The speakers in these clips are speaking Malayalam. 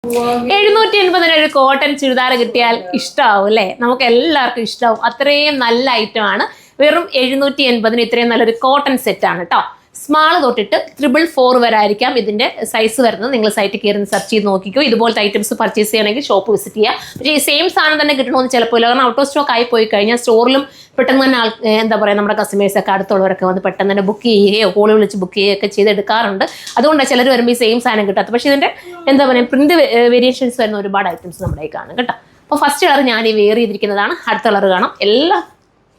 780 ഒരു കോട്ടൺ ചുരിദാർ കിട്ടിയാൽ ഇഷ്ടമാവും അല്ലേ? നമുക്ക് എല്ലാവർക്കും ഇഷ്ടമാവും. അത്രയും നല്ല ഐറ്റം ആണ്. വെറും 780 ഇത്രയും നല്ലൊരു കോട്ടൺ സെറ്റാണ് കേട്ടോ. സ്മാൾ തൊട്ടിട്ട് 444 വരെ ആയിരിക്കാം ഇതിൻ്റെ സൈസ് വരുന്നത്. നിങ്ങൾ സൈറ്റിൽ കയറി സെർച്ച് ചെയ്ത് നോക്കിക്കോ. ഇതുപോലത്തെ ഐറ്റംസ് പർച്ചേസ് ചെയ്യണമെങ്കിൽ ഷോപ്പ് വിസിറ്റ് ചെയ്യുക. പക്ഷേ ഈ സെയിം സാധനം തന്നെ കിട്ടണമെന്ന് ചിലപ്പോൾ കാരണം ഔട്ട് ഓഫ് സ്റ്റോക്ക് ആയി പോയി കഴിഞ്ഞാൽ സ്റ്റോറിലും പെട്ടെന്ന് തന്നെ എന്താ പറയുക, നമ്മുടെ കസ്റ്റമേഴ്സൊക്കെ അടുത്തുള്ളവരൊക്കെ വന്ന് പെട്ടെന്ന് തന്നെ ബുക്ക് ചെയ്യുകയോ കോൾ വിളിച്ച് ബുക്ക് ചെയ്യുകയൊക്കെ ചെയ്തെടുക്കാറുണ്ട്. അതുകൊണ്ടാണ് ചിലർ വരുമ്പോൾ ഈ സെയിം സാധനം കിട്ടാത്തത്. പക്ഷേ ഇതിൻ്റെ എന്താ പറയുക, പ്രിന്റ് വേരിയേഷൻസ് വരുന്ന ഒരുപാട് ഐറ്റംസ് നമ്മുടെ കയ്യിൽ കാണും കേട്ടോ. അപ്പോൾ ഫസ്റ്റ് കളർ ഞാൻ ഈ വെയർ ചെയ്തിരിക്കുന്നതാണ്. അടുത്ത കളർ കാണാം. എല്ലാ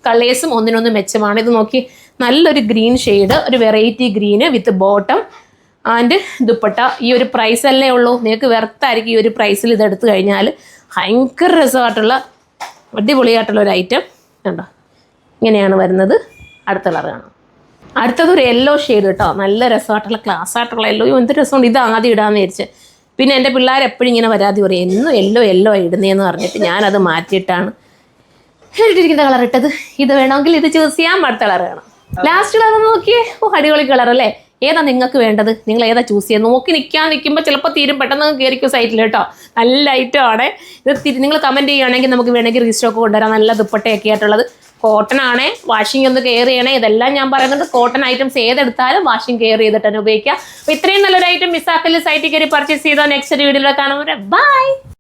കളേഴ്സും ഒന്നിനൊന്ന് മെച്ചമാണ്. ഇത് നോക്കി, നല്ലൊരു ഗ്രീൻ ഷെയ്ഡ്, ഒരു variety green with bottom and dupatta. ഈ ഒരു പ്രൈസ് അല്ലേ ഉള്ളൂ, നിങ്ങൾക്ക് വെർത്തായിരിക്കും ഈ ഒരു പ്രൈസിൽ ഇതെടുത്തു കഴിഞ്ഞാൽ. ഭയങ്കര രസമായിട്ടുള്ള അടിപൊളിയായിട്ടുള്ള ഒരു ഐറ്റം കണ്ടോ, ഇങ്ങനെയാണ് വരുന്നത്. അടുത്ത കളർ കാണാം. അടുത്തതൊരു യെല്ലോ ഷെയ്ഡ് കേട്ടോ, നല്ല രസമായിട്ടുള്ള ക്ലാസ് ആയിട്ടുള്ള യെല്ലോ. എന്ത് രസമുണ്ട്, ഇത് ആദ്യം ഇടാമെന്ന് വിചാരിച്ച്. പിന്നെ എൻ്റെ പിള്ളേർ എപ്പോഴും ഇങ്ങനെ വരാതെ പറയും എന്നും യെല്ലോ ഇടുന്നതെന്ന് പറഞ്ഞിട്ട് ഞാനത് മാറ്റിയിട്ടാണ് ഇട്ടിരിക്കുന്ന കളർ ഇട്ടത്. ഇത് വേണമെങ്കിൽ ഇത് ചൂസ് ചെയ്യാൻ. അടുത്ത കളർ വേണം. ലാസ്റ്റ് കളർ നോക്കിയേ, അടിപൊളി കളർ അല്ലേ? ഏതാ നിങ്ങൾക്ക് വേണ്ടത്? നിങ്ങൾ ഏതാ ചൂസ് ചെയ്യുക? നോക്കി നിൽക്കുമ്പോൾ ചിലപ്പോൾ തീരും, പെട്ടെന്ന് കയറിക്കും സൈറ്റിൽ കേട്ടോ. നല്ല ഐറ്റം ആണ് ഇത്. നിങ്ങൾ കമൻറ്റ് ചെയ്യുകയാണെങ്കിൽ നമുക്ക് വേണമെങ്കിൽ റീസ്റ്റോക്ക് കൊണ്ടുവരാം. നല്ല ദുപ്പട്ടയൊക്കെ ആയിട്ടുള്ളത്. കോട്ടൺ ആണേ, വാഷിംഗ് ഒന്ന് കെയർ ചെയ്യണേ. ഇതെല്ലാം ഞാൻ പറയുന്നുണ്ട്. കോട്ടൺ ഐറ്റംസ് ഏതെടുത്താലും വാഷിംഗ് കെയർ ചെയ്തിട്ട് തന്നെ ഉപയോഗിക്കാം. അപ്പോൾ ഇത്രയും നല്ലൊരു ഐറ്റം മിസ്സാക്കല്. സൈറ്റിൽ കയറി പർച്ചേസ് ചെയ്തോ. നെക്സ്റ്റ് വീഡിയോയിൽ കാണുമ്പോൾ ബൈ.